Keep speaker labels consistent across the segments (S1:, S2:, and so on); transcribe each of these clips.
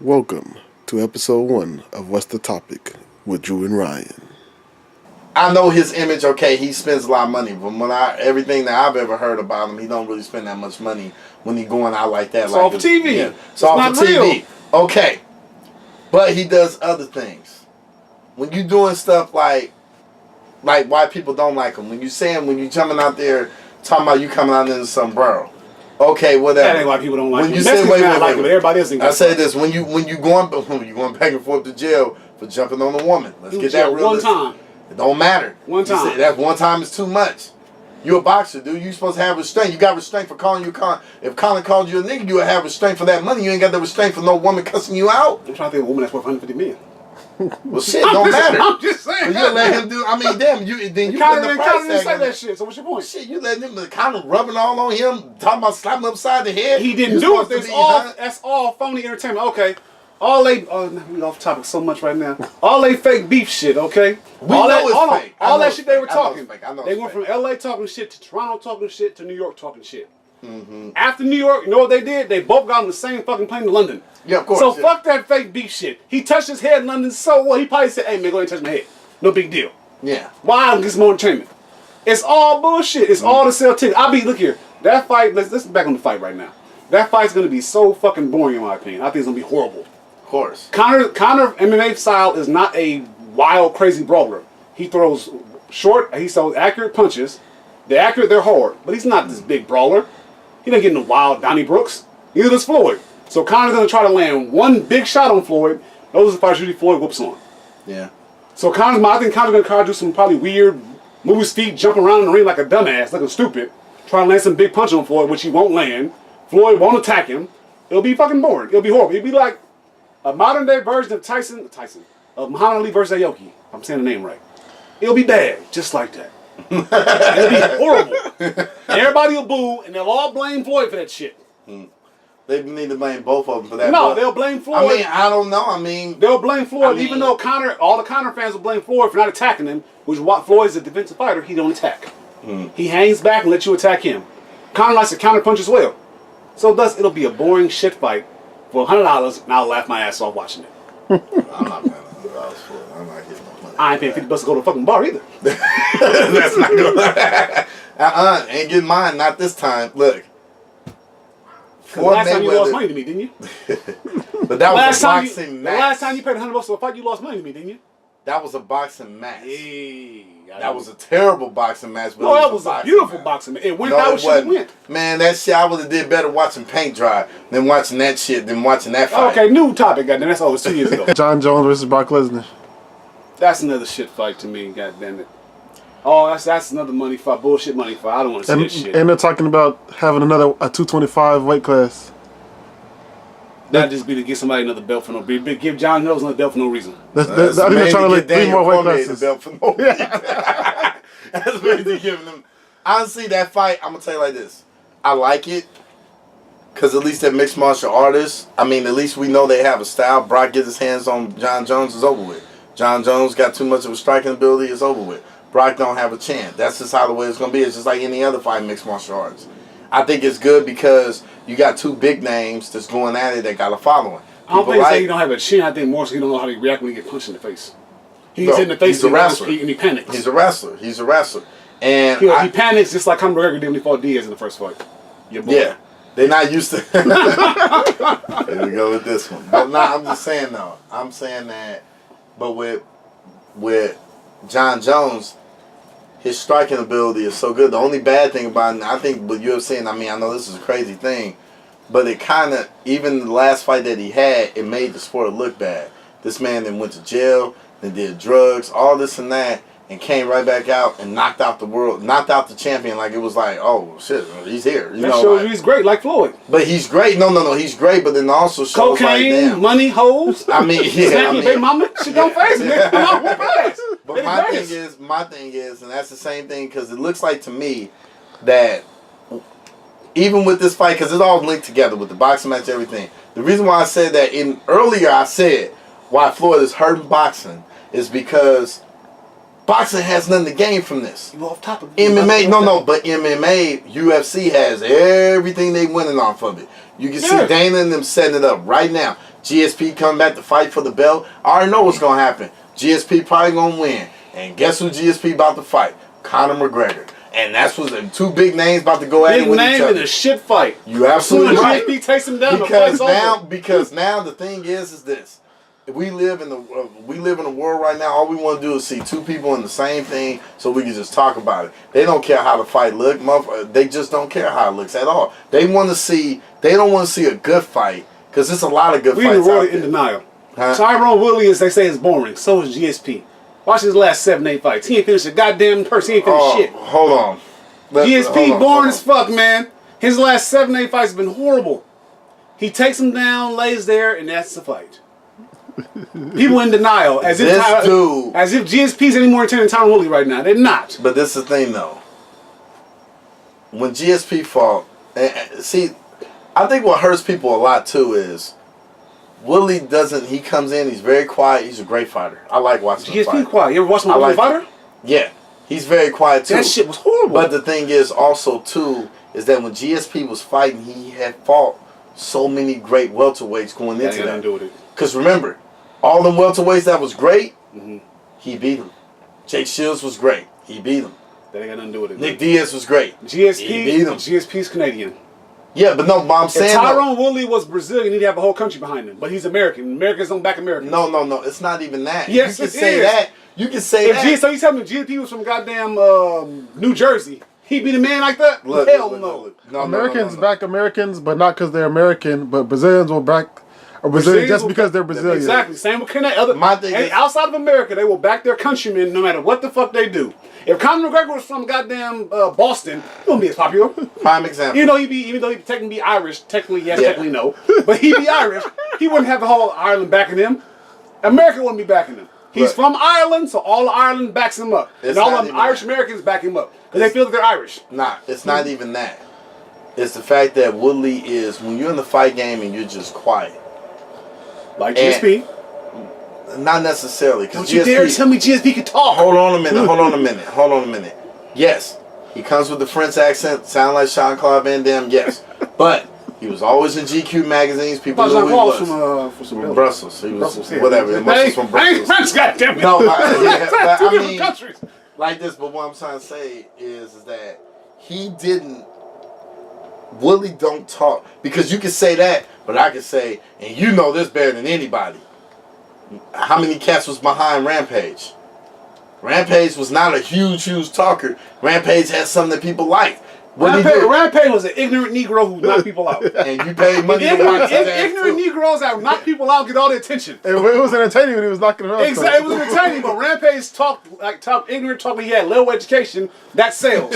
S1: Welcome to episode 1 of What's the Topic with Drew and Ryan.
S2: I know his image, okay, he spends a lot of money, but everything that I've ever heard about him, he don't really spend that much money when he going out like that.
S3: It's all for TV.
S2: Yeah, it's all for TV. Okay. But he does other things. When you doing stuff like why people don't like him, when you jumping out there talking about you coming out in a sombrero. Okay, whatever.
S3: That ain't why people don't like him.
S2: You say, wait,
S3: everybody else ain't.
S2: I say this, when you going back and forth to jail for jumping on a woman. Let's get that real.
S3: One time.
S2: It don't matter.
S3: One time.
S2: That one time is too much. You a boxer, dude. You supposed to have restraint. You got restraint for calling you Colin. If Colin called you a nigga, you would have restraint for that money. You ain't got the restraint for no woman cussing you out.
S3: I'm trying to think of a woman that's worth 150 million.
S2: Well, shit, don't matter.
S3: I'm just saying.
S2: But you let him do. I mean, damn. You put the price
S3: didn't say
S2: tag.
S3: that shit. So what's your point?
S2: Shit, you letting him kind of rubbing all on him, talking about slapping him upside the head.
S3: He didn't do it. That's all phony entertainment. Okay. We off topic so much right now. All they fake beef shit, okay?
S2: All
S3: that shit they were talking.
S2: They
S3: went from LA talking shit to Toronto talking shit to New York talking shit.
S2: Mm-hmm.
S3: After New York, you know what they did? They both got on the same fucking plane to London.
S2: Yeah, of course.
S3: So fuck that fake beef shit. He touched his head in London, so what? He probably said, hey man, go ahead and touch my head. No big deal.
S2: Yeah.
S3: Why? Get some more entertainment. It's all bullshit. It's all to sell tickets. Look here. That fight, let's back on the fight right now. That fight's gonna be so fucking boring in my opinion. I think it's gonna be horrible.
S2: Of course.
S3: Conor MMA style is not a wild, crazy brawler. He throws short, he throws accurate punches. They're accurate, they're hard. But he's not this big brawler. He doesn't get no wild Donnie Brooks. Neither does Floyd. So Conor's gonna try to land one big shot on Floyd. Those are the fights usually Floyd whoops on.
S2: Yeah.
S3: So I think Conor's gonna try to do some probably weird, move his feet, jump around in the ring like a dumbass, looking stupid. Try to land some big punch on Floyd, which he won't land. Floyd won't attack him. It'll be fucking boring. It'll be horrible. It'll be like a modern day version of Tyson, of Muhammad Ali versus Aoki. I'm saying the name right. It'll be bad, just like that. It'll be horrible. Everybody will boo, and they'll all blame Floyd for that shit.
S2: They need to blame both of them for that.
S3: No, they'll blame Floyd.
S2: I mean, I don't know.
S3: They'll blame Floyd, even though all the Conor fans will blame Floyd for not attacking him, which Floyd's a defensive fighter, he don't attack. He hangs back and lets you attack him. Conor likes to counter punch as well. So thus, it'll be a boring shit fight for $100, and I'll laugh my ass off watching it.
S2: I'm not paying $100 for it. I'm not getting no money.
S3: I ain't paying $50 to go to a fucking bar either.
S2: That's not good. Ain't getting mine, not this time. Look.
S3: Last time you lost money to me, didn't you?
S2: But that was a boxing match.
S3: The last time you paid $100 for a fight, you lost money to me, didn't you?
S2: That was a boxing match.
S3: Hey,
S2: that was a terrible boxing match. But
S3: no, that was a beautiful boxing match. It went how it should have went.
S2: Man, that shit, I would have did better watching paint dry than watching that shit than watching that fight.
S3: Okay, new topic, goddamn. That's always 2 years ago.
S1: Jon Jones versus Brock Lesnar.
S3: That's another shit fight to me, goddamn it. Oh, that's another money fight, bullshit money fight. I don't want to see that shit.
S1: And they're talking about having a 225 weight class.
S3: That'd just be to get somebody another belt for no reason. Give Jon Jones another belt for no reason.
S1: I think they're trying to like 3 more weight classes.
S2: The belt for no reason. That's basically giving them. Honestly, that fight, I'm gonna tell you like this. I like it because at least they're mixed martial artists. I mean, at least we know they have a style. Brock gets his hands on Jon Jones, is over with. Jon Jones got too much of a striking ability, it's over with. Brock don't have a chance. That's just how the way it's gonna be. It's just like any other fight, mixed martial arts. I think it's good because you got 2 big names that's going at it that got a following.
S3: I don't think he don't have a chin. I think more so he don't know how to react when he get punched in the face. He's in the face.
S2: He's a wrestler.
S3: And he panics.
S2: He's a wrestler. And
S3: he panics just like Conor McGregor did when he fought Diaz in the first fight.
S2: Yeah. They're not used to. Here we go with this one. But nah, I'm just saying though. I'm saying that. But with Jon Jones, his striking ability is so good. The only bad thing about it, I think, what you're saying, I know this is a crazy thing, but it kind of, even the last fight that he had, it made the sport look bad. This man then went to jail, then did drugs, all this and that, and came right back out and knocked out the champion like it was like, oh, shit, he's here.
S3: That shows you he's great, like Floyd.
S2: But he's great. No, he's great, but then also shows
S3: cocaine,
S2: like,
S3: money, hoes.
S2: Yeah.
S3: Baby mama, shit don't face it.
S2: But my thing is, and that's the same thing, because it looks like to me that even with this fight, because it's all linked together with the boxing match, everything. The reason why I said that earlier, I said why Floyd is hurting boxing is because boxing has nothing to gain from this.
S3: You off topic.
S2: MMA, but MMA, UFC has everything they winning off of it. You can see Dana and them setting it up right now. GSP come back to fight for the belt. I already know what's gonna happen. GSP probably gonna win. And guess who GSP about to fight? Conor McGregor. And that's what's the two big names about to go at it with each other.
S3: Big name in a shit fight.
S2: You absolutely right.
S3: GSP takes him down.
S2: Because now the thing is this. We live in a world right now. All we want to do is see two people in the same thing, so we can just talk about it. They don't care how the fight look, they just don't care how it looks at all. They don't want to see a good fight because there's a lot of good fights.
S3: We in denial.
S2: Huh?
S3: Tyrone Woodley, as they say, is boring. So is GSP. Watch his last 7-8 fights. He ain't finished a goddamn person. He ain't finished shit.
S2: Hold on.
S3: GSP boring as fuck, man. His last 7-8 fights have been horrible. He takes him down, lays there, and that's the fight. People in denial, as if GSP's any more entertaining than Tyrone Woodley right now. They're not.
S2: But this is the thing, though. When GSP fought, see, I think what hurts people a lot too is Woodley doesn't. He comes in. He's very quiet. He's a great fighter. I like watching him fight.
S3: GSP quiet. You ever watch him like fighter?
S2: Yeah, he's very quiet too.
S3: That shit was horrible.
S2: But the thing is also too is that when GSP was fighting, he had fought so many great welterweights going into that. Because remember, all them welterweights that was great, he beat them. Jake Shields was great. He beat him.
S3: That ain't got nothing to do with it.
S2: Nick Diaz was great.
S3: GSP,
S2: he beat him.
S3: GSP's Canadian.
S2: Yeah, but no, but I'm saying...
S3: If Tyrone Woodley was Brazilian, he'd have a whole country behind him. But he's American. Americans don't back Americans.
S2: No. It's not even that.
S3: Yes,
S2: you can say that. You can say that.
S3: So you tell me GSP was from goddamn New Jersey. He'd be the man like that? Hell no.
S4: Americans back Americans, but not because they're American. But Brazilians will back... Or Brazilians just because they're Brazilian.
S3: Exactly. Same with Canada. Outside of America, they will back their countrymen no matter what the fuck they do. If Conor McGregor was from goddamn Boston, he wouldn't be as popular.
S2: Prime example.
S3: Even though he technically be Irish, technically yes, technically no, but he'd be Irish. He wouldn't have the whole Ireland backing him. America wouldn't be backing him. He's from Ireland, so all of Ireland backs him up. And all of Irish Americans back him up. Because they feel that they're Irish.
S2: Nah, it's not even that. It's the fact that Woodley is, when you're in the fight game and you're just quiet.
S3: Like GSP.
S2: Not necessarily.
S3: Don't you dare tell me GSP can talk.
S2: Hold on a minute. Yes, he comes with the French accent, sound like Jean-Claude Van Damme, yes. But he was always in GQ magazines. People knew who he was. From Brussels. He was whatever. He was from Brussels.
S3: I ain't French, goddammit.
S2: No, but
S3: two different countries.
S2: Like this, but what I'm trying to say is that he didn't. Woodley don't talk. Because you can say that, but I can say, and you know this better than anybody, how many cats was behind Rampage? Rampage was not a huge talker. Rampage had something that people liked.
S3: Rampage was an ignorant Negro who knocked people out.
S2: And you paid money to watch his ass
S3: ignorant Negroes that knock people out get all the attention.
S4: It was entertaining when he was knocking around.
S3: Exactly, it was entertaining, but Rampage talked ignorant talk when he had little education. That sells.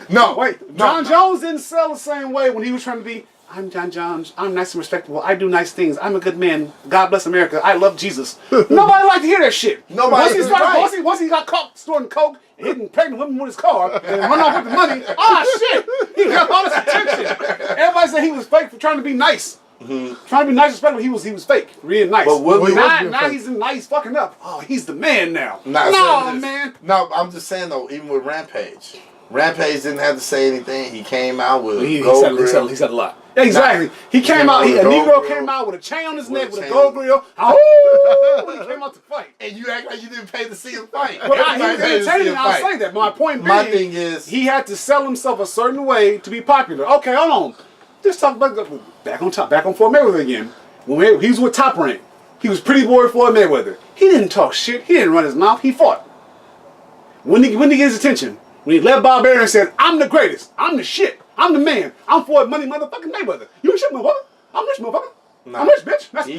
S3: Jon Jones didn't sell the same way when he was trying to be, I'm Jon Jones, I'm nice and respectable, I do nice things, I'm a good man, God bless America, I love Jesus. Nobody liked to hear that shit. Once he got caught storing coke and hitting pregnant women with his car and run off with the money, shit, he got all this attention. Everybody said he was fake for trying to be nice. Trying to be nice and respectful, he was fake, really nice. But now he's nice fucking up. Oh, he's the man now. Man.
S2: No, I'm just saying though, even with Rampage didn't have to say anything. He came out with
S3: he said a lot. Exactly. He came out. A Negro came out with a chain on his neck with a gold grill. When he came out to fight.
S2: And you act like you didn't pay to see him fight.
S3: He was entertaining. I'll say that. My point being,
S2: thing is,
S3: he had to sell himself a certain way to be popular. Okay, hold on. Just talk back on Floyd Mayweather again. When he was with Top Rank, he was pretty boy Floyd Mayweather. He didn't talk shit. He didn't run his mouth. He fought. When did he get his attention? When he left Bob Arum and said, I'm the greatest. I'm the shit. I'm the man. I'm Floyd Money motherfucking Mayweather. You shit motherfucker. I'm rich motherfucker. I'm rich, bitch. That's when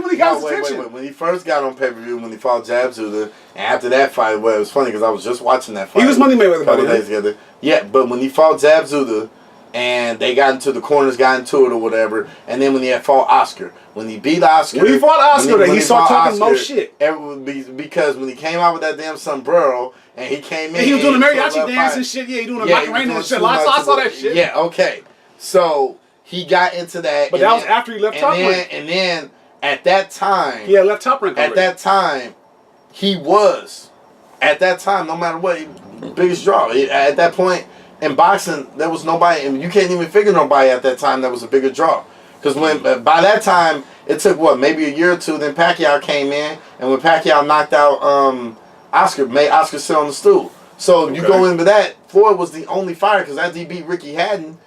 S3: he got his attention.
S2: When he first got on pay-per-view, when he fought Jabzuda, and after that fight, well, it was funny because I was just watching that fight.
S3: He was Money Mayweather,
S2: a couple days together. Yeah, but when he fought Jabzuda, and they got into the corners, got into it or whatever, and then when he had fought Oscar, when he beat Oscar,
S3: when he fought Oscar, he started talking most shit.
S2: Because when he came out with that damn sombrero, and he came in,
S3: and he was doing the mariachi dance and shit. Yeah, he doing the Macarena and shit. I saw that shit.
S2: Yeah, okay. So he got into that.
S3: But that was after he left Top Rank.
S2: And then at that time,
S3: he had left Top Rank.
S2: At that time, he was, at that time, no matter what, biggest draw. At that point in boxing, there was nobody, and you can't even figure nobody at that time that was a bigger draw. Because when by that time, it took what, maybe a year or two. Then Pacquiao came in, and when Pacquiao knocked out Oscar, made Oscar sit on the stool. So you go into that, Floyd was the only fighter because after he beat Ricky Hatton,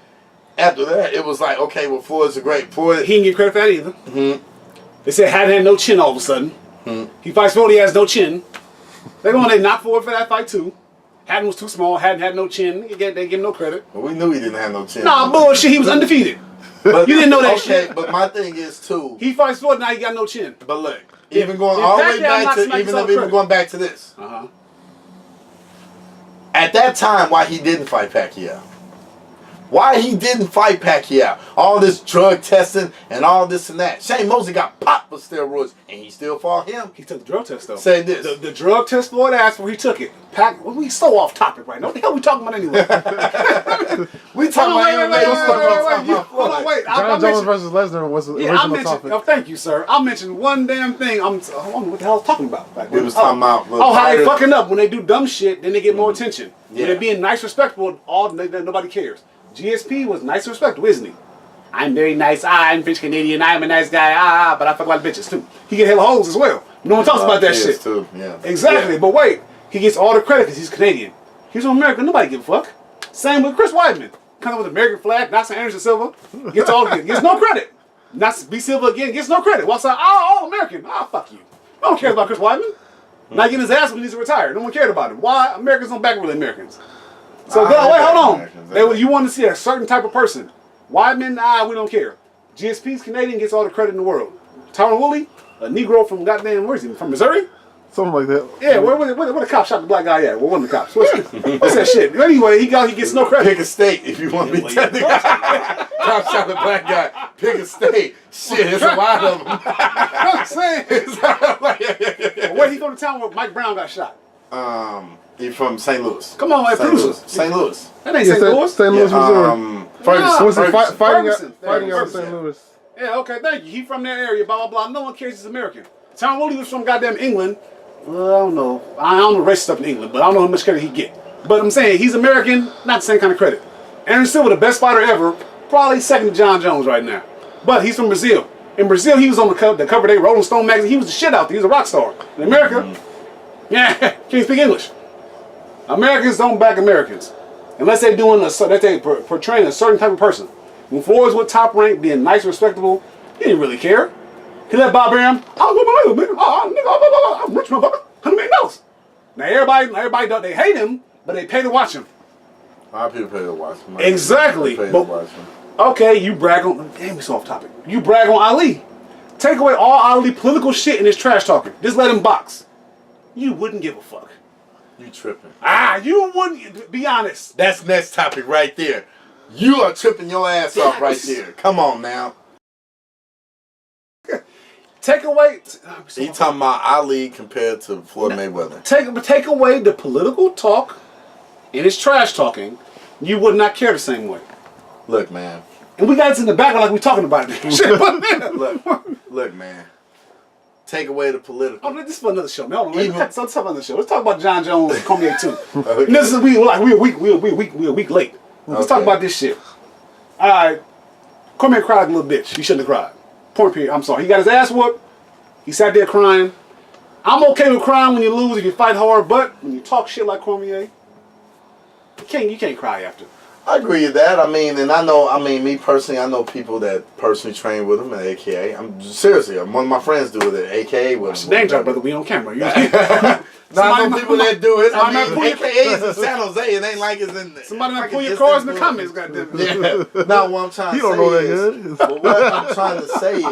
S2: after that it was like, okay, well, Floyd's a great. Floyd,
S3: he didn't get credit for that either. They said Hatton had no chin all of a sudden. He fights Floyd, he has no chin. They knocked Floyd for that fight too. Hatton was too small. Hatton had no chin. They give him no credit.
S2: Well, we knew he didn't have no chin.
S3: Nah, bullshit. He was undefeated.
S2: But,
S3: you didn't know that shit.
S2: But my thing is too.
S3: He fights Floyd, now he got no chin.
S2: But look, even going all the way back to even going back to this. At that time, why he didn't fight Pacquiao? Why he didn't fight Pacquiao? All this drug testing and all this and that. Shane Mosley got popped for steroids, and he still fought him.
S3: He took the drug test though.
S2: Say this:
S3: the drug test Floyd asked for, he took it. We so off topic right now. What the hell are we talking about anyway?
S2: we talking about
S3: Hold on, wait.
S4: Jon Jones versus Lesnar was the original topic.
S3: Oh, thank you, sir. I mentioned one damn thing. I don't know what the hell I was talking about.
S2: We was talking about
S3: how they fucking up when they do dumb shit, then they get more attention. When they're being nice, respectful, nobody cares. GSP was nice and respectful, isn't he? I'm very nice. I'm French Canadian. I'm a nice guy. But I fuck a lot of bitches too. He get hella hoes as well. No one talks about that shit.
S2: Too. Yeah.
S3: Exactly. Yeah. But wait, he gets all the credit because he's Canadian. He's from America. Nobody give a fuck. Same with Chris Weidman. Comes with American flag, knocks on Anderson Silva. Gets no credit. Knocks B Silva again. Gets no credit. Walks out. All American. Fuck you. No one cares about Chris Weidman. Not getting his ass when he's retired. No one cared about him. Why? Americans don't back really Americans. So wait, hold on. You want to see a certain type of person. Weidman, we don't care. GSP's Canadian, gets all the credit in the world. Tyron Woodley, a Negro from goddamn, where's he? From Missouri?
S4: Something like that.
S3: Yeah, where the cop shot the black guy at? Well, one of the cops. What's that shit? Anyway, he gets no credit.
S2: Pick a state if you want to be technical. Cop shot the black guy. Pick a state. Shit, it's a lot of them.
S3: I'm saying. Where he go to town where Mike Brown got shot?
S2: He's from St. Louis.
S3: Come on, man, producer.
S2: St. Louis.
S3: That ain't St. Louis.
S4: St. Louis, Missouri. Fighting out of St. Louis.
S3: Yeah, okay, thank you. He from that area, blah, blah, blah. No one cares he's American. Tyron Woodley was from goddamn England. Well, I don't know. I don't know race stuff in England, but I don't know how much credit he get. But I'm saying he's American, not the same kind of credit. Anderson Silva, the best fighter ever, probably second to Jon Jones right now. But he's from Brazil. In Brazil, he was on the cover of their Rolling Stone magazine. He was the shit out there. He was a rock star. In America, can't speak English. Americans don't back Americans unless they're portraying a certain type of person. When Floyd was with Top Rank, being nice, respectable, he didn't really care. He let Bob Arum, I'm rich motherfucker, $100 million. Now everybody don't, they hate him, but they pay to watch him.
S2: A lot of people pay to watch him.
S3: Exactly. Okay, you brag on. Damn, we so off topic. You brag on Ali. Take away all Ali political shit and his trash talking. Just let him box. You wouldn't give a fuck.
S2: You tripping.
S3: You wouldn't. Be honest.
S2: That's next topic right there. You are tripping your ass off right there. Come on now.
S3: Take away.
S2: You talking about Ali compared to Floyd Mayweather?
S3: Take away the political talk and his trash talking. You would not care the same way.
S2: Look, man.
S3: And we got this in the background like we talking about it. Shit,
S2: look, man. Take away the political.
S3: Oh, this is for another show, man. Let's talk about another show. Let's talk about Jon Jones and Cormier too. Okay. This is we're a week late. Let's talk about this shit. All right, Cormier cried like a little bitch. He shouldn't have cried. Point period. I'm sorry. He got his ass whooped. He sat there crying. I'm okay with crying when you lose if you fight hard, but when you talk shit like Cormier, you can't cry after.
S2: I agree with that. I mean, me personally, I know people that personally train with him at AKA. One of my friends do it at AKA with him.
S3: Name drop, brother. We on camera.
S2: I know people that do it. AKA is in San Jose. It ain't like it's in there.
S3: Somebody might pull your cards in the comments, goddamn.
S2: Yeah. Now, what I'm trying to say what I'm trying to say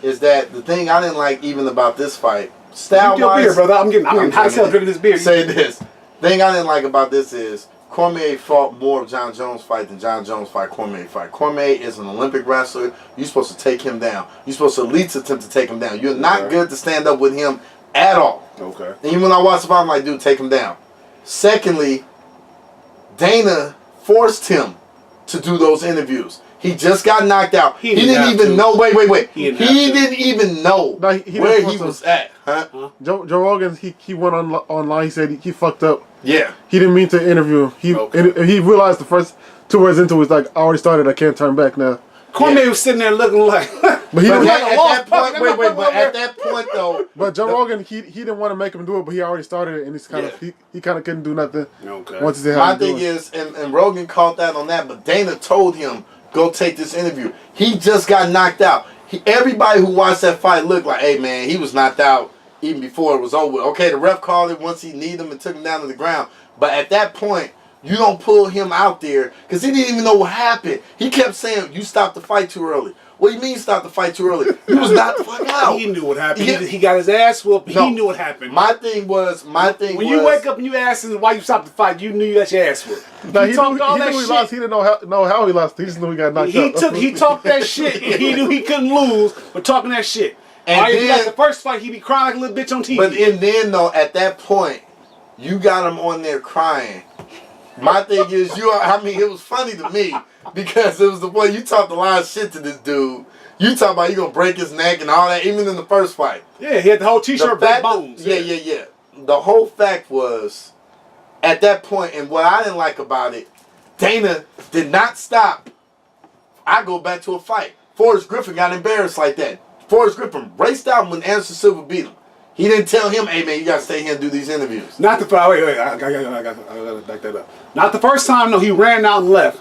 S2: is that the thing I didn't like even about this fight, style-wise.
S3: Beer, brother. I'm getting hot as hell drinking this beer.
S2: Say this. Thing I didn't like about this is Cormier fought more of Jon Jones' fight than Jon Jones fight Cormier fight. Cormier is an Olympic wrestler. You're supposed to take him down. You're supposed to at least attempt to take him down. You're not good to stand up with him at all.
S3: Okay.
S2: And even when I watched the fight, I'm like, dude, take him down. Secondly, Dana forced him to do those interviews. He just got knocked out. He didn't even know. Wait. He didn't even know where he was at. Huh?
S4: Joe Rogan, he went online. He said he fucked up.
S2: Yeah.
S4: He didn't mean to interview him. He realized the first 2 words into it was like, I already started. I can't turn back now.
S3: Cormier was sitting there looking like.
S4: But he
S2: But
S4: didn't,
S2: at that point, but at that point though,
S4: but Joe Rogan, he didn't want to make him do it, but he already started it, and he's kind of he kind of couldn't do nothing.
S3: Okay.
S4: Once he said
S2: my thing is, and Rogan caught that on that, but Dana told him, go take this interview. He just got knocked out. Everybody who watched that fight looked like, hey man, he was knocked out even before it was over. Okay, the ref called it once he kneed him and took him down to the ground. But at that point, you don't pull him out there because he didn't even know what happened. He kept saying, you stopped the fight too early. What do you mean stop the fight too early? He was knocked the fuck out.
S3: He knew what happened.
S2: Yeah.
S3: He got his ass whooped.
S2: No.
S3: He knew what happened.
S2: My thing was
S3: when you wake up and you ask him why you stopped the fight, you knew you got your ass whooped.
S4: No,
S3: he talked all that
S4: he
S3: shit.
S4: lost. He didn't know how he lost. He just knew he got knocked out.
S3: He talked that shit, and he knew he couldn't lose for talking that shit.
S2: And
S3: all right,
S2: then,
S3: like the first fight, he be crying like a little bitch on TV.
S2: But then though, at that point, you got him on there crying. My thing is, it was funny to me because it was the way you talked a lot of shit to this dude. You talk about you gonna break his neck and all that, even in the first fight.
S3: Yeah, he had the whole T-shirt, break bones.
S2: Yeah. The whole fact was, at that point, and what I didn't like about it, Dana did not stop. I go back to a fight. Forrest Griffin got embarrassed like that. Forrest Griffin raced out when Anderson Silva beat him. He didn't tell him, hey man, you gotta stay here and do these interviews.
S3: Not the fight. Wait, I gotta back that up. Not the first time. No, he ran out and left.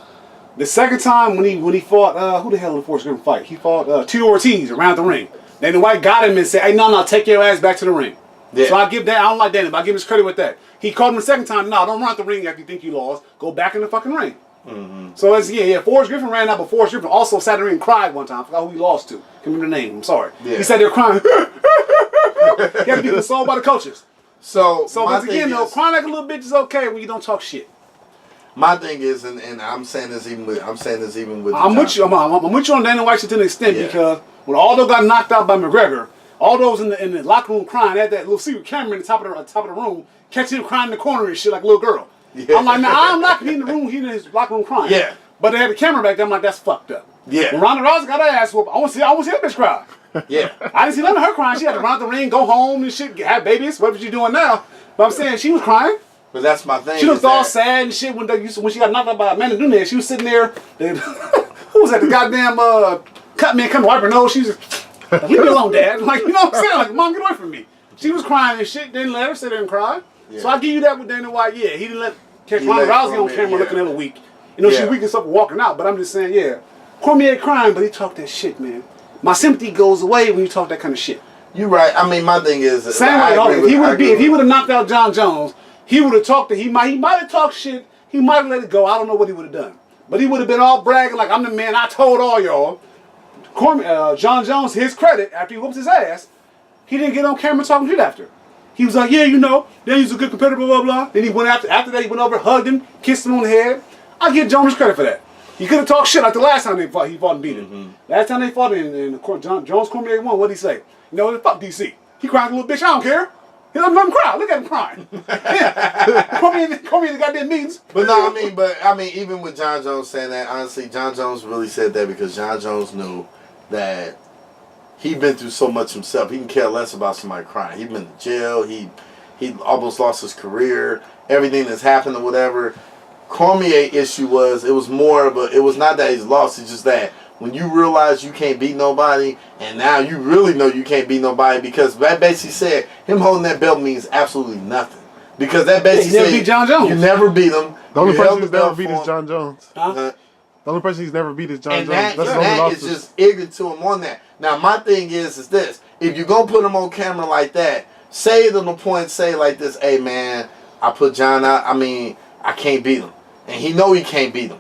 S3: The second time when he fought, who the hell did Forrest Griffin fight? He fought Tito Ortiz around the ring. Then the White got him and said, hey, no, take your ass back to the ring. Yeah. So I give that, I don't like Dana, but I give him his credit with that. He called him the second time, no, don't run out the ring after you think you lost. Go back in the fucking ring. Mm-hmm. So it's, Forrest Griffin ran out, but Forrest Griffin also sat in the ring and cried one time. I forgot who he lost to. Can't remember the name, I'm sorry. Yeah. He sat there crying. He had to be consoled by the coaches. So once again, though, crying like a little bitch is okay when you don't talk shit.
S2: My thing is, and I'm saying this even with,
S3: I'm with you on Dana White to an extent because when Aldo got knocked out by McGregor, Aldo was in the locker room crying. They had that little secret camera in the top of the room, catching him crying in the corner and shit like a little girl. Yeah. I'm like, I'm not in the room. He in his locker room crying. Yeah. But they had the camera back there. I'm like, that's fucked up. Yeah. When Ronda Rousey got her ass whooped, I want to see that bitch cry. Yeah. I didn't see none of her crying. She had to run out the ring, go home and shit, have babies. What was she doing now? But I'm saying she was crying.
S2: But that's my thing.
S3: She looked all sad and shit when she got knocked out by Amanda Nunes. She was sitting there. Who was that? The goddamn cut man come to wipe her nose. She's like, leave me alone, Dad. Like, you know what I'm saying? Like, Mom, get away from me. She was crying and shit. Didn't let her sit there and cry. Yeah. So I give you that with Dana White. Yeah, he didn't catch Ronda Rousey on camera looking at her weak. You know, she weak and stuff walking out. But I'm just saying, Cormier crying, but he talked that shit, man. My sympathy goes away when you talk that kind of shit.
S2: You're right. I mean, my thing is
S3: same way. If he would have knocked out Jon Jones, he would have talked to. He might have talked shit. He might have let it go. I don't know what he would have done. But he would have been all bragging like, I'm the man. I told all y'all. Jon Jones, his credit, after he whoops his ass, he didn't get on camera talking shit after. He was like, then he's a good competitor, blah, blah, blah. Then he went after that, he went over, hugged him, kissed him on the head. I give Jones credit for that. He could have talked shit like the last time he fought and beat him. Mm-hmm. Last time they fought in Jones Cormier won, what'd he say? Fuck DC. He cried like a little bitch, I don't care. He let him cry. Look at him crying. Cormier the goddamn meetings.
S2: But no, I mean, even with Jon Jones saying that, honestly, Jon Jones really said that because Jon Jones knew that he'd been through so much himself. He can care less about somebody crying. He'd been to jail. He almost lost his career. Everything that's happened or whatever. Cormier issue was, it was not that he's lost. It's just that when you realize you can't beat nobody, and now you really know you can't beat nobody, because that basically said him holding that belt means absolutely nothing. Because that basically said
S3: beat Jon Jones.
S2: You never beat him.
S4: The only person he's never beat is Jon Jones. The only person he's never beat is Jon Jones.
S2: That's that is just ignorant to him on that. Now my thing is this: if you're gonna put him on camera like that, say it on the point, say like this, hey man, I put Jon out. I mean, I can't beat him. And he know he can't beat him.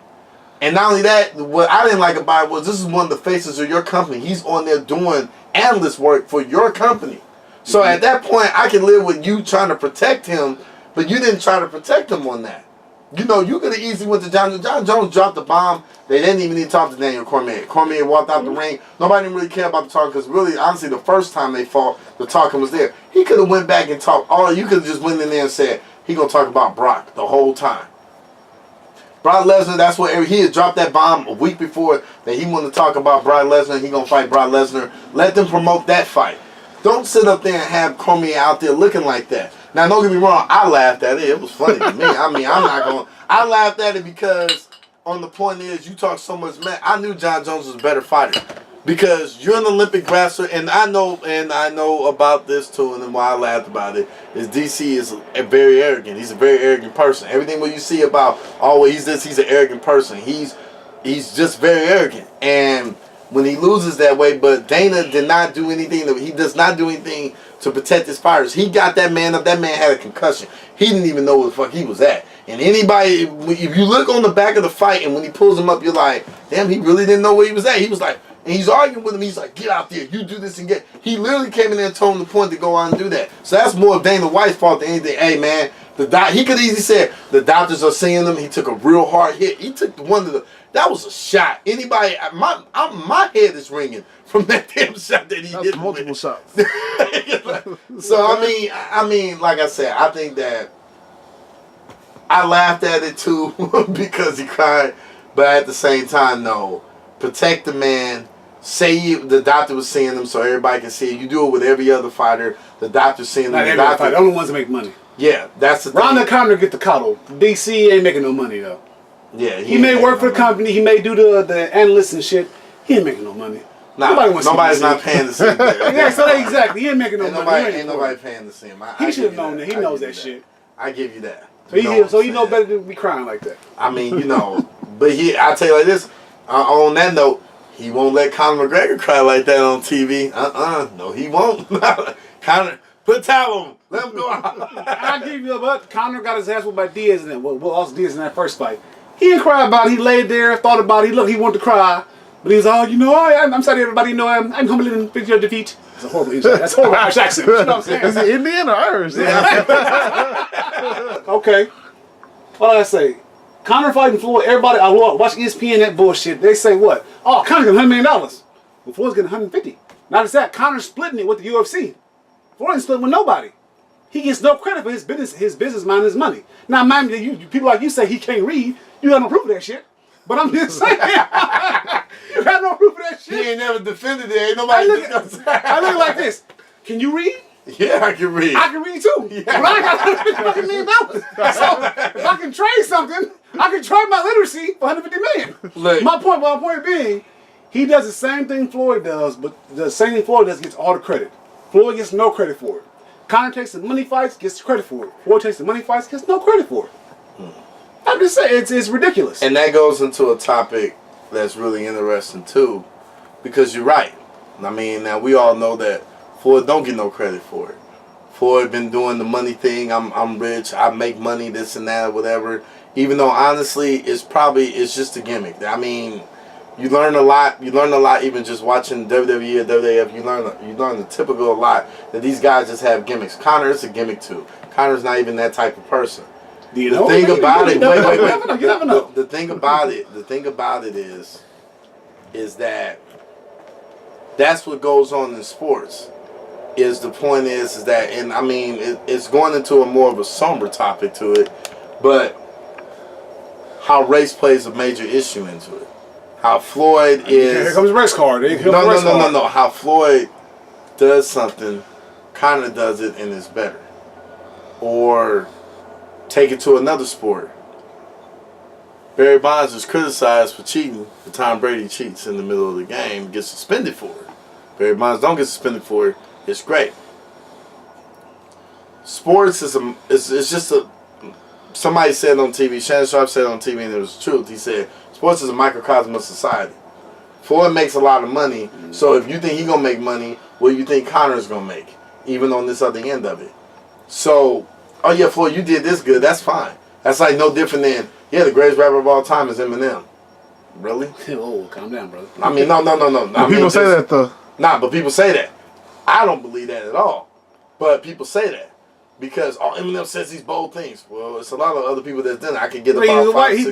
S2: And not only that, what I didn't like about it was this is one of the faces of your company. He's on there doing analyst work for your company. So at that point, I can live with you trying to protect him, but you didn't try to protect him on that. You could have easily went to Jon Jones. Jon Jones dropped the bomb. They didn't even need to talk to Daniel Cormier. Cormier walked out the ring. Nobody didn't really care about the talk because really, honestly, the first time they fought, the talking was there. He could have went back and talked. You could have just went in there and said, he going to talk about Brock the whole time. Brock Lesnar, that's what he had dropped that bomb a week before that he wanted to talk about Brock Lesnar. He gonna fight Brock Lesnar. Let them promote that fight. Don't sit up there and have Cormier out there looking like that. Now, don't get me wrong. I laughed at it. It was funny to me. I mean, I laughed at it because on the point is, you talk so much, man. I knew Jon Jones was a better fighter because you're an Olympic wrestler, and I know about this too. And then why I laughed about it is DC is very arrogant. He's a very arrogant person. Everything what you see about he's an arrogant person. He's just very arrogant, and when he loses that way, but Dana did not do anything. He does not do anything to protect his fighters. He got that man up. That man had a concussion. He didn't even know where the fuck he was at. And anybody, if you look on the back of the fight, and when he pulls him up, you're like, damn, he really didn't know where he was at. He was like, and he's arguing with him. He's like, get out there. You do this and get. He literally came in there and told him the point to go out and do that. So that's more of Dana White's fault than anything. Hey, man, he could easily say doctors are seeing him. He took a real hard hit. He took one of the. That was a shot. Anybody, my head is ringing from that damn shot that he did.
S4: Multiple shots.
S2: So I mean, like I said, I think that I laughed at it too because he cried, but at the same time, no, protect the man. Say the doctor was seeing him so everybody can see it. You do it with every other fighter. The doctor's seeing him.
S3: Not every fighter. The only ones that make money.
S2: Yeah, that's the thing.
S3: Ronda Conner get the coddle. DC ain't making no money though.
S2: Yeah,
S3: he may work for the company. He may do the analysts and shit. He ain't making no money.
S2: Nah, nobody's not paying to see him.
S3: Yeah, so exactly. He ain't making no money.
S2: Ain't nobody paying to see him.
S3: He should have known that. He knows that shit.
S2: I give you that.
S3: So he know better than be crying like that.
S2: I mean, but I tell you like this. On that note, he won't let Conor McGregor cry like that on TV. No, he won't. Conor, put a towel on him. Let him go out.
S3: I give you a but. Conor got his ass whooped by Diaz in that. Well, lost Diaz in that first fight. He didn't cry about it. He laid there, thought about it. He wanted to cry. But he was all, I'm sorry everybody, I'm humbled and with your defeat. That's a horrible English. That's horrible Irish accent. You know what I'm saying?
S4: Is it Indian or Irish?
S3: Okay. What did I say? Conor fighting Floyd, everybody, I watch ESPN, that bullshit. They say what? Oh, Conor's getting $100 million. Well, Floyd's getting $150. Not just that, Conor's splitting it with the UFC. Floyd ain't splitting with nobody. He gets no credit for his business mind, his money. Now, mind you, people like you say he can't read. You have no proof of that shit. But I'm just saying. You have no proof of that shit.
S2: He ain't never defended it. Ain't nobody
S3: I look like this. Can you read?
S2: Yeah, I can read.
S3: I can read too. Yeah. But I got $150 million. So if I can trade something, I can trade my literacy for $150 million.
S2: Look.
S3: My point being, he does the same thing Floyd does, but the same thing Floyd does gets all the credit. Floyd gets no credit for it. Conor takes the money fights, gets credit for it. Floyd takes the money fights, gets no credit for it. I'm just saying, it's ridiculous.
S2: And that goes into a topic that's really interesting too, because you're right. I mean, now we all know that Floyd don't get no credit for it. Floyd been doing the money thing. I'm rich. I make money. This and that, whatever. Even though honestly, it's just a gimmick. I mean, you learn a lot. You learn a lot even just watching WWE or WWF. You learn the typical a lot that these guys just have gimmicks. Conor is a gimmick too. Conor's not even that type of person.
S3: Do you know?
S2: The thing about it, wait.
S3: You never know.
S2: The thing about it is that that's what goes on in sports. The point is that, and I mean, it's going into a more of a somber topic to it, but how race plays a major issue into it. How Floyd is.
S3: Here comes the race card.
S2: No. How Floyd does something, Conor does it and it's better. Or take it to another sport. Barry Bonds is criticized for cheating. But Tom Brady cheats in the middle of the game, gets suspended for it. Barry Bonds don't get suspended for it. It's great. Sports is just a. Somebody said on TV. Shannon Sharp said on TV, and it was the truth. He said sports is a microcosm of society. Floyd makes a lot of money, so if you think he's gonna make money, what do you think Conor's gonna make? Even on this other end of it. So, oh yeah, Floyd, you did this good. That's fine. That's like no different than the greatest rapper of all time is Eminem. Really?
S3: Oh, calm down, brother.
S2: I mean, no.
S4: People say that though.
S2: Nah, but people say that. I don't believe that at all. But people say that. Because Eminem says these bold things. Well, it's a lot of other people that's done it. I can get about
S3: he's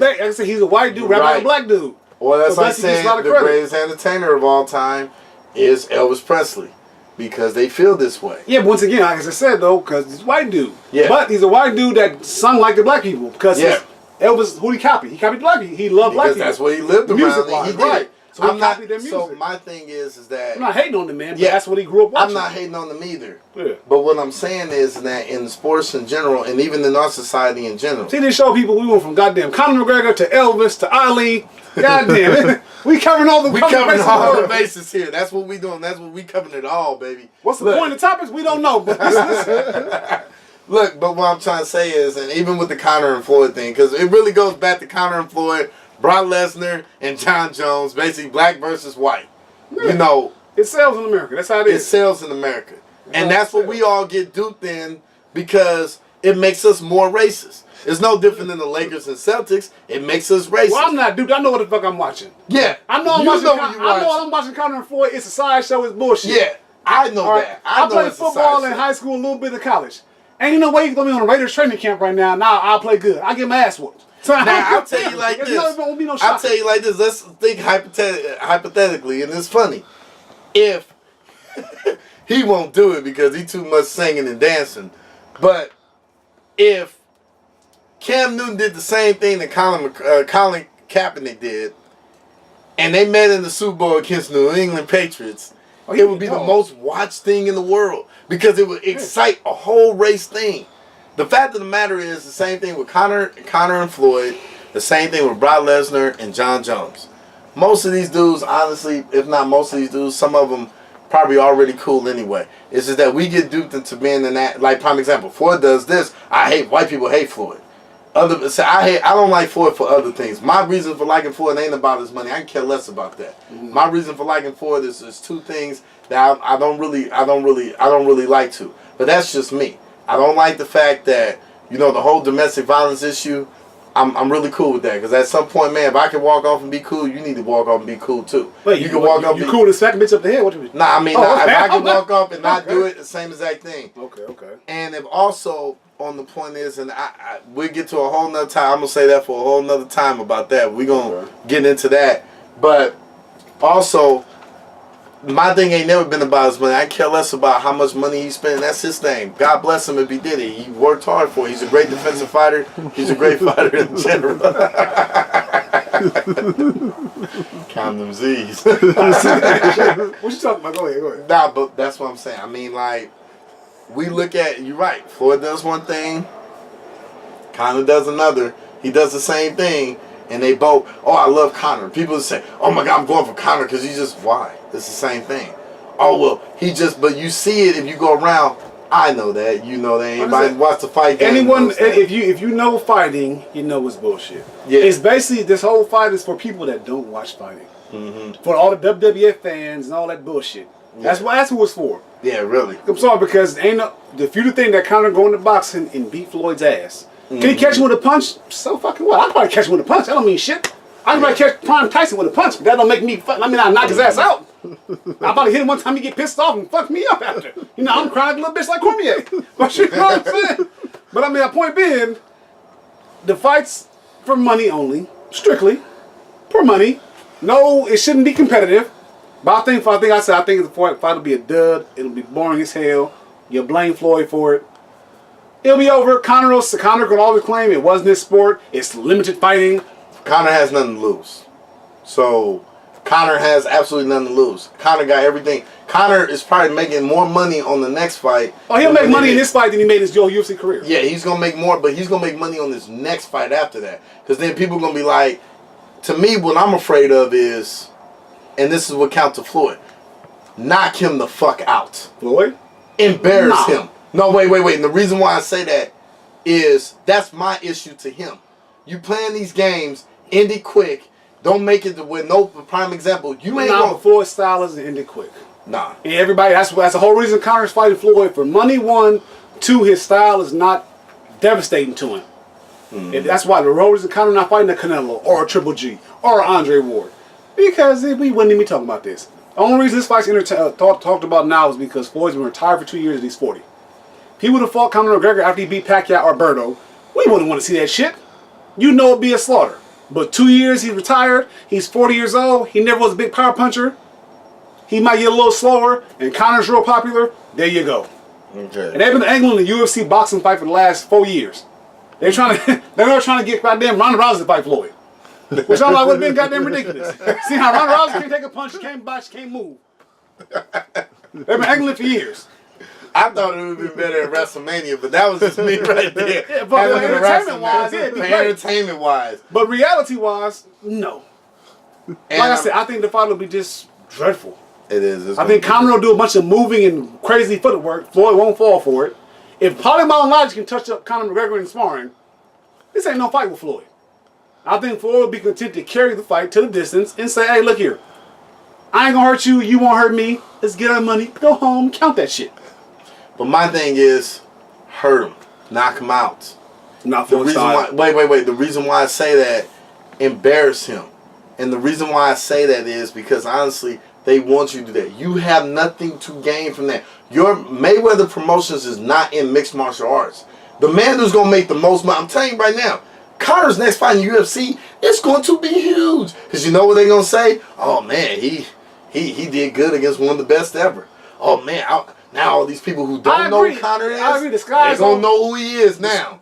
S3: a white dude rapping like a black dude.
S2: Well, that's like saying the greatest entertainer of all time is Elvis Presley. Because they feel this way.
S3: Yeah, but once again, like I said though, because he's a white dude.
S2: Yeah.
S3: But he's a white dude that sung like the black people. Because Elvis, who he copied? He copied black people. He loved black people.
S2: That's what he lived around. He did.
S3: Right. So he copied their music.
S2: So my thing is that
S3: I'm not hating on the man, but that's what he grew up watching.
S2: I'm not hating on them either.
S3: Yeah.
S2: But what I'm saying is that in sports in general, and even in our society in general.
S3: See, they show people we went from goddamn Conor McGregor to Elvis to Ali. Goddamn, we covering all the
S2: bases here. That's what we doing. That's what we covering it all, baby.
S3: What's the point of the topics? We don't know. But
S2: Look, but what I'm trying to say is, and even with the Conor and Floyd thing, because it really goes back to Conor and Floyd, Brock Lesnar and Jon Jones, basically black versus white.
S3: Yeah.
S2: You know,
S3: it sells in America. That's how it is.
S2: It sells in America, and that's what we all get duped in because it makes us more racist. It's no different than the Lakers and Celtics. It makes us racist.
S3: Well, I'm not, dude. I know what the fuck I'm watching.
S2: Yeah,
S3: I know I'm watching Conor and Floyd. It's a sideshow. It's bullshit.
S2: Yeah, I know that.
S3: I played football in high school, a little bit of college. Ain't no way you can throw me on a Raiders training camp right now. Now I'll play good. I get my ass whooped. So
S2: I'll tell you like this. I'll tell you like this. Let's think hypothetically, and it's funny. If he won't do it because he too much singing and dancing, but if Cam Newton did the same thing that Colin Kaepernick did, and they met in the Super Bowl against New England Patriots, it would be the most watched thing in the world because it would excite a whole race thing. The fact of the matter is the same thing with Conor and Floyd, the same thing with Brock Lesnar and Jon Jones. Most of these dudes, honestly, if not most of these dudes, some of them probably already cool anyway. It's just that we get duped into being in that. Like, prime example, Floyd does this. I hate white people hate Floyd. I don't like Floyd for other things. My reason for liking Floyd ain't about his money. I can care less about that. Mm-hmm. My reason for liking Floyd is two things that I don't really like to. But that's just me. I don't like the fact that, you know, the whole domestic violence issue. I'm really cool with that because at some point, man, if I can walk off and be cool, you need to walk off and be cool too.
S3: Wait, you can walk off. You cool to smack a bitch up the head? What you mean?
S2: Nah, I mean, if I can walk off and not do it, the same exact thing.
S3: Okay.
S2: And if also on the point is, and we'll get to a whole nother time. I'm gonna say that for a whole nother time about that. We're gonna get into that, but also. My thing ain't never been about his money. I care less about how much money he spent. That's his thing. God bless him if he did it. He worked hard for it. He's a great defensive fighter. He's a great fighter in general. Count them Z's.
S3: What you talking about? Go ahead.
S2: Nah, but that's what I'm saying. I mean, like, we look at, you're right. Floyd does one thing. Conor does another. He does the same thing. And they both, I love Conor. People say, oh my God, I'm going for Conor because he's just, why? It's the same thing. Oh, well, but you see it if you go around. I know that. You know that. Anybody watch the fight game.
S3: Anyone, if you know fighting, you know it's bullshit. Yeah. It's basically, this whole fight is for people that don't watch fighting. Mm-hmm. For all the WWF fans and all that bullshit. Yeah. That's who it's for.
S2: Yeah, really.
S3: I'm sorry, because if you think that Conor go into boxing and beat Floyd's ass, can he catch him with a punch? So fucking what? I'll probably catch him with a punch. That don't mean shit. I can probably catch Prime Tyson with a punch, but that don't make me I'll knock his ass out. I'll probably hit him one time, he get pissed off and fuck me up after. You know, I'm crying like a little bitch like Cormier. But you know what I'm saying? But I mean, the point being, the fight's for money only, strictly, for money. No, it shouldn't be competitive. But I think the fight will be a dud. It'll be boring as hell. You'll blame Floyd for it. It'll be over. Conor can always claim it wasn't his sport. It's limited fighting.
S2: Conor has nothing to lose. So, Conor has absolutely nothing to lose. Conor got everything. Conor is probably making more money on the next fight.
S3: Oh, he'll make money in this fight than he made his UFC career.
S2: Yeah, he's going to make more, but he's going to make money on this next fight after that. Because then people are going to be like, to me, what I'm afraid of is, and this is what counts to Floyd, knock him the fuck out.
S3: Floyd?
S2: Embarrass him. No, wait. And the reason why I say that is that's my issue to him. You playing these games, end it quick. Don't make it with no prime example. You ain't going.
S3: Floyd's style is end it quick.
S2: Nah.
S3: And everybody, that's the whole reason Conor's fighting Floyd for money. 1, 2, his style is not devastating to him. Mm-hmm. And that's why the whole reason Conor not fighting a Canelo or a Triple G or an Andre Ward, because we wouldn't even be talking about this. The only reason this fight's talked about now is because Floyd's been retired for 2 years and he's 40. If he would have fought Conor McGregor after he beat Pacquiao or Berto, we wouldn't want to see that shit. You know it'd be a slaughter. But 2 years he's retired, he's 40 years old, he never was a big power puncher. He might get a little slower, and Conor's real popular. There you go. Okay. And they've been angling the UFC boxing fight for the last 4 years. They're not trying to get goddamn Ronda Rousey to fight Floyd. Which I'm like, would have been goddamn ridiculous. See how Ronda Rousey can't take a punch, she can't box, she can't move. They've been angling for years.
S2: I thought it would be better at WrestleMania, but that was just me right there.
S3: Yeah, but entertainment-wise,
S2: entertainment-wise.
S3: But reality-wise, no.
S2: And
S3: like I said, I think the fight will be just dreadful.
S2: It is.
S3: I think Conor will do a bunch of moving and crazy footwork. Floyd won't fall for it. If Polymon Logic can touch up Conor McGregor in sparring, this ain't no fight with Floyd. I think Floyd will be content to carry the fight to the distance and say, hey, look here. I ain't gonna hurt you. You won't hurt me. Let's get our money. Go home. Count that shit.
S2: But my thing is, hurt him. Knock him out.
S3: Not
S2: The
S3: Floyd
S2: reason
S3: style.
S2: why, wait. The reason why I say that, embarrass him. And the reason why I say that is because, honestly, they want you to do that. You have nothing to gain from that. Your Mayweather Promotions is not in mixed martial arts. The man who's going to make the most money, I'm telling you right now, Conor's next fight in UFC, it's going to be huge. Because you know what they're going to say? Oh, man, he did good against one of the best ever. Oh, man, now all these people who don't know who Conor is, they're going to know who he is now.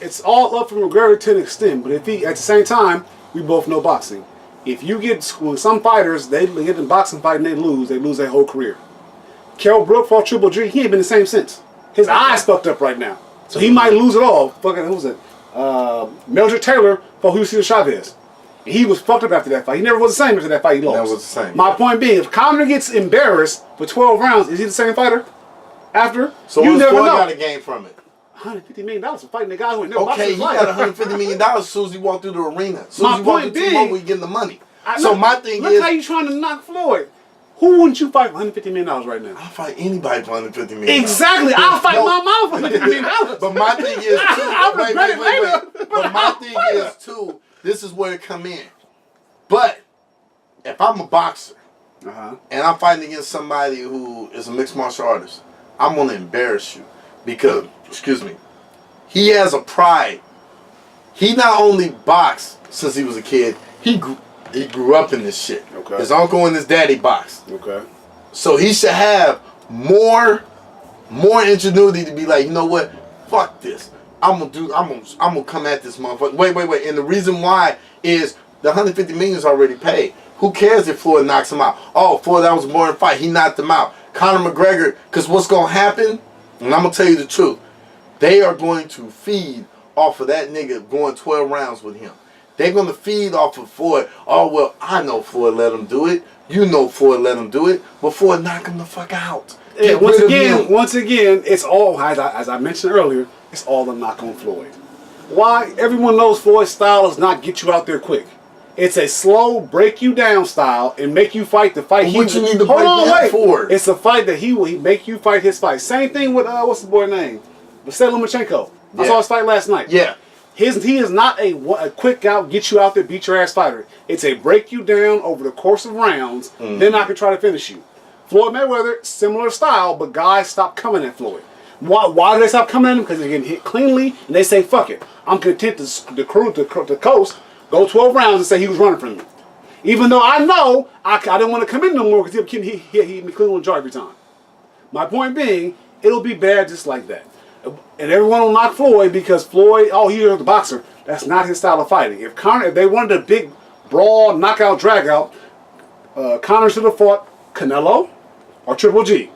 S3: It's all up for McGregor to an extent, but if he, at the same time, we both know boxing. If you get some fighters, they get in boxing fight and they lose their whole career. Kell Brook fought Triple G, he ain't been the same since. His eyes fucked up right now. So he might lose it all. Fucking, who was it? Mildred Taylor fought Julio Chavez. And he was fucked up after that fight. He never was the same after that fight he lost.
S2: Never was the same.
S3: My point being, if Conor gets embarrassed for 12 rounds, is he the same fighter after?
S2: So
S3: you
S2: what's
S3: never
S2: Floyd
S3: know.
S2: got to gain from it?
S3: $150 million for fighting the guy who ain't never boxed in
S2: Okay,
S3: his
S2: he
S3: life.
S2: got $150 million as soon as he walked through the arena. As soon
S3: My
S2: as he walked
S3: point
S2: through
S3: being,
S2: we getting the money.
S3: Look how
S2: is,
S3: you trying to knock Floyd. Who wouldn't you fight for $150 million right now?
S2: I'll fight anybody for $150 million.
S3: Exactly. I'll fight my mom for $150 million.
S2: But my thing is, too,
S3: I'll regret it later,
S2: But my thing is, too, this is where it come in. But if I'm a boxer and I'm fighting against somebody who is a mixed martial artist, I'm going to embarrass you. Because, excuse me, he has a pride. He not only boxed since he was a kid, he grew up in this shit.
S3: Okay.
S2: His uncle and his daddy boxed.
S3: Okay.
S2: So he should have more ingenuity to be like, you know what? Fuck this. I'm gonna come at this motherfucker. Wait. And the reason why is the $150 million is already paid. Who cares if Floyd knocks him out? Oh, Floyd, that was a boring fight. He knocked him out. Conor McGregor, because what's gonna happen? And I'm gonna tell you the truth. They are going to feed off of that nigga going 12 rounds with him. They're going to feed off of Floyd. Oh, well, I know Floyd let him do it. You know Floyd let him do it. But Floyd knock him the fuck out.
S3: Yeah, once again, it's all, as I mentioned earlier, it's all a knock on Floyd. Why? Everyone knows Floyd's style is not get you out there quick. It's a slow, break you down style and make you fight the fight.
S2: What you need to break down for?
S3: It's a fight that he make you fight his fight. Same thing with, what's the boy name? Vasily Lomachenko. I saw his fight last night.
S2: Yeah.
S3: He is not a quick out, get you out there, beat your ass fighter. It's a break you down over the course of rounds, then I can try to finish you. Floyd Mayweather, similar style, but guys stop coming at Floyd. Why do they stop coming at him? Because they're getting hit cleanly, and they say, fuck it. I'm content to cruise the coast, go 12 rounds and say he was running from me. Even though I know I didn't want to come in no more because he hit me clean on the jaw every time. My point being, it'll be bad just like that. And everyone will knock Floyd because Floyd, he's the boxer. That's not his style of fighting. If they wanted a big brawl, knockout, drag out, Conor should have fought Canelo or Triple G.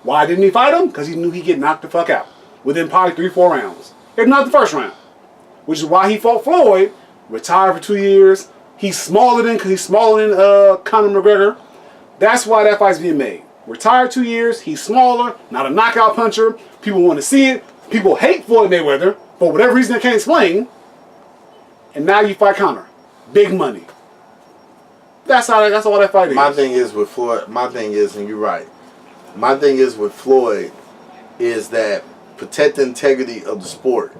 S3: Why didn't he fight him? Because he knew he'd get knocked the fuck out within probably 3-4 rounds. If not the first round. Which is why he fought Floyd, retired for 2 years. He's smaller than Conor McGregor. That's why that fight's being made. Retired 2 years, he's smaller, not a knockout puncher. People want to see it. People hate Floyd Mayweather for whatever reason they can't explain. And now you fight Conor. Big money. That's all that fight is.
S2: My thing is with Floyd, and you're right, my thing is with Floyd is that protect the integrity of the sport.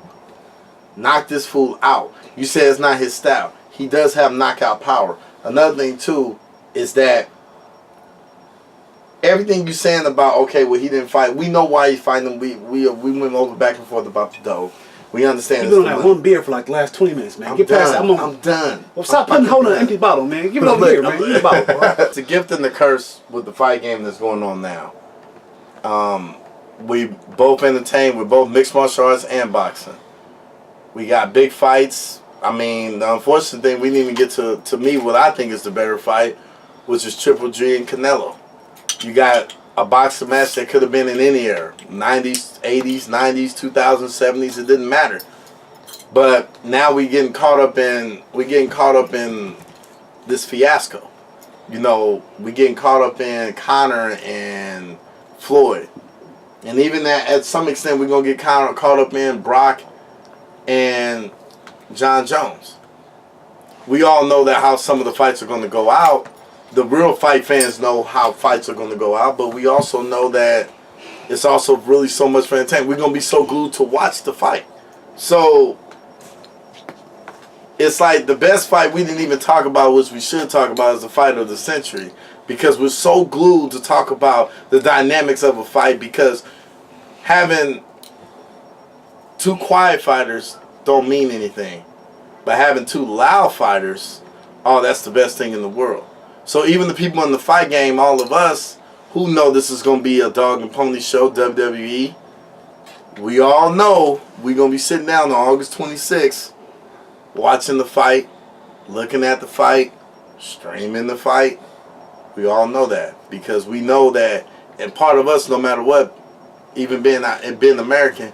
S2: Knock this fool out. You say it's not his style. He does have knockout power. Another thing too is that everything you're saying about, okay, well, he didn't fight. We know why he's fighting him. We went over back and forth about the dough. We understand.
S3: You've been on that one beer for like the last 20 minutes, man. Get past that.
S2: I'm done.
S3: Well, stop holding an empty bottle, man. Give it over here, man. Give the bottle, bro.
S2: It's a gift and the curse with the fight game that's going on now. We both entertain. We're both mixed martial arts and boxing. We got big fights. I mean, the unfortunate thing, we didn't even get to me what I think is the better fight, which is Triple G and Canelo. You got a boxing match that could have been in any era. 90s, 80s, 90s, 2000s, 70s, it didn't matter. But now we getting caught up in this fiasco. You know, we getting caught up in Conor and Floyd. And even that, at some extent, we're going to get caught up in Brock and Jon Jones. We all know that how some of the fights are going to go out. The real fight fans know how fights are going to go out, but we also know that it's also really so much for entertainment. We're going to be so glued to watch the fight. So it's like the best fight we didn't even talk about, which we should talk about, is the fight of the century. Because we're so glued to talk about the dynamics of a fight, because having two quiet fighters don't mean anything. But having two loud fighters, oh, that's the best thing in the world. So even the people in the fight game, all of us who know this is going to be a dog and pony show, WWE, we all know we're going to be sitting down on August 26th, watching the fight, looking at the fight, streaming the fight. We all know that, because we know that, and part of us, no matter what, even being American,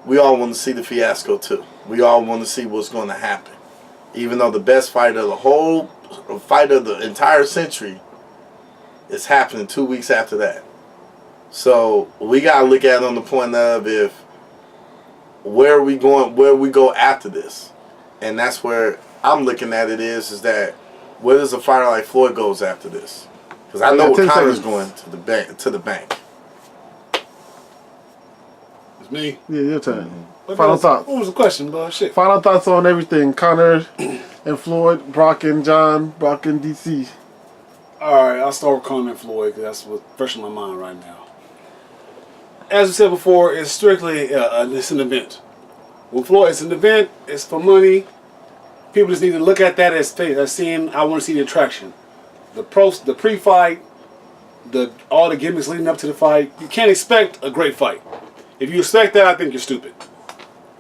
S2: we all want to see the fiasco too. We all want to see what's going to happen. Even though the best fight of the entire century is happening 2 weeks after that. So we got to look at it on the point of where we go after this. And that's where I'm looking at it is that where does a fighter like Floyd goes after this? Because I know what Conor's going to the bank.
S3: It's me.
S4: Yeah, your turn.
S3: Mm-hmm.
S4: Final thoughts.
S3: What was the question, bro? Shit.
S4: Final thoughts on everything. Conor and Floyd, Brock and John, Brock and DC.
S3: All right, I'll start with Conor and Floyd because that's what's fresh in my mind right now. As I said before, it's strictly it's an event. With Floyd, it's an event. It's for money. People just need to look at that as seeing. I want to see the attraction, the pre-fight, all the gimmicks leading up to the fight. You can't expect a great fight. If you expect that, I think you're stupid,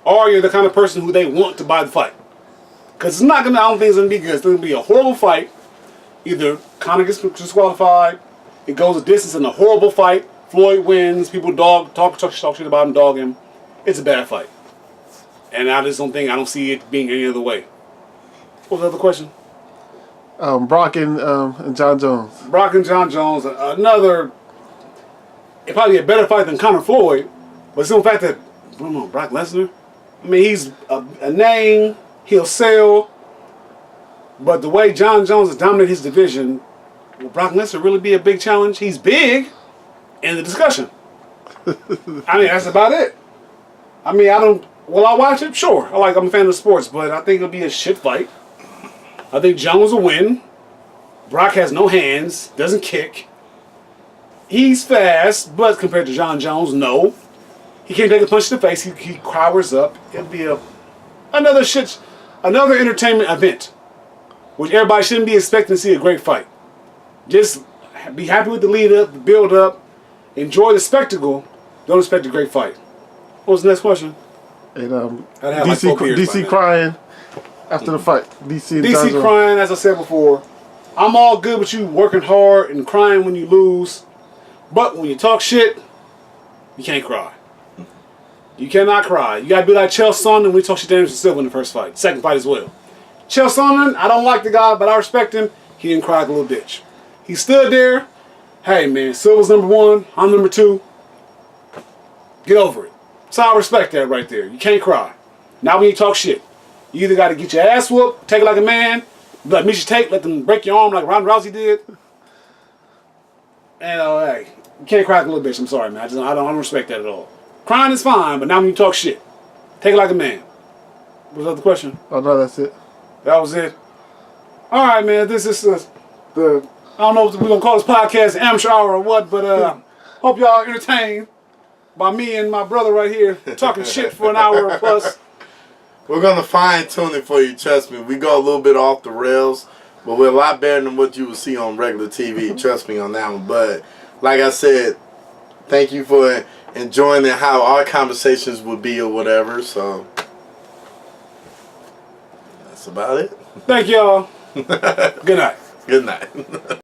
S3: or you're the kind of person who they want to buy the fight. Because it's not gonna. I don't think it's gonna be good. It's gonna be a horrible fight. Either Conor gets disqualified, it goes a distance in a horrible fight. Floyd wins. People talk shit about him, dog him. It's a bad fight, and I don't see it being any other way. What was the other question?
S4: Brock and Jon Jones.
S3: Brock and Jon Jones. Another. It probably a better fight than Conor Floyd, but it's the fact that Brock Lesnar. I mean, he's a name. He'll sell. But the way Jon Jones has dominated his division, will Brock Lesnar really be a big challenge? He's big in the discussion. I mean, that's about it. I mean, will I watch it? Sure. I'm a fan of sports, but I think it'll be a shit fight. I think Jones will win. Brock has no hands, doesn't kick. He's fast, but compared to Jon Jones, no. He can't take a punch in the face. He cowers up. It'll be another entertainment event, which everybody shouldn't be expecting to see a great fight. Just be happy with the lead up, the build up, enjoy the spectacle. Don't expect a great fight. What was the next question?
S4: And DC crying after the fight. DC
S3: crying, as I said before. I'm all good with you working hard and crying when you lose, but when you talk shit, you can't cry. You cannot cry. You gotta be like Chael Sonnen when we talk shit to Anderson Silva in the first fight, second fight as well. Chael Sonnen, I don't like the guy, but I respect him. He didn't cry like a little bitch. He stood there. Hey man, Silva's number 1. I'm number 2. Get over it. So I respect that right there. You can't cry. Not when you talk shit. You either got to get your ass whooped, take it like a man, like Misha Tate, let them break your arm like Ronda Rousey did. And hey, you can't cry like a little bitch. I'm sorry, man. I don't respect that at all. Crying is fine, but not when you talk shit. Take it like a man. What was the other question?
S4: Oh no, that's it.
S3: That was it. All right, man. This is the. I don't know if we're gonna call this podcast the amateur hour or what, but hope y'all entertained by me and my brother right here talking shit for an hour or plus.
S2: We're gonna fine tune it for you. Trust me. We go a little bit off the rails, but we're a lot better than what you would see on regular TV. Trust me on that one. But like I said, thank you for enjoying how our conversations would be or whatever. So about it.
S3: Thank y'all. Good night.
S2: Good night.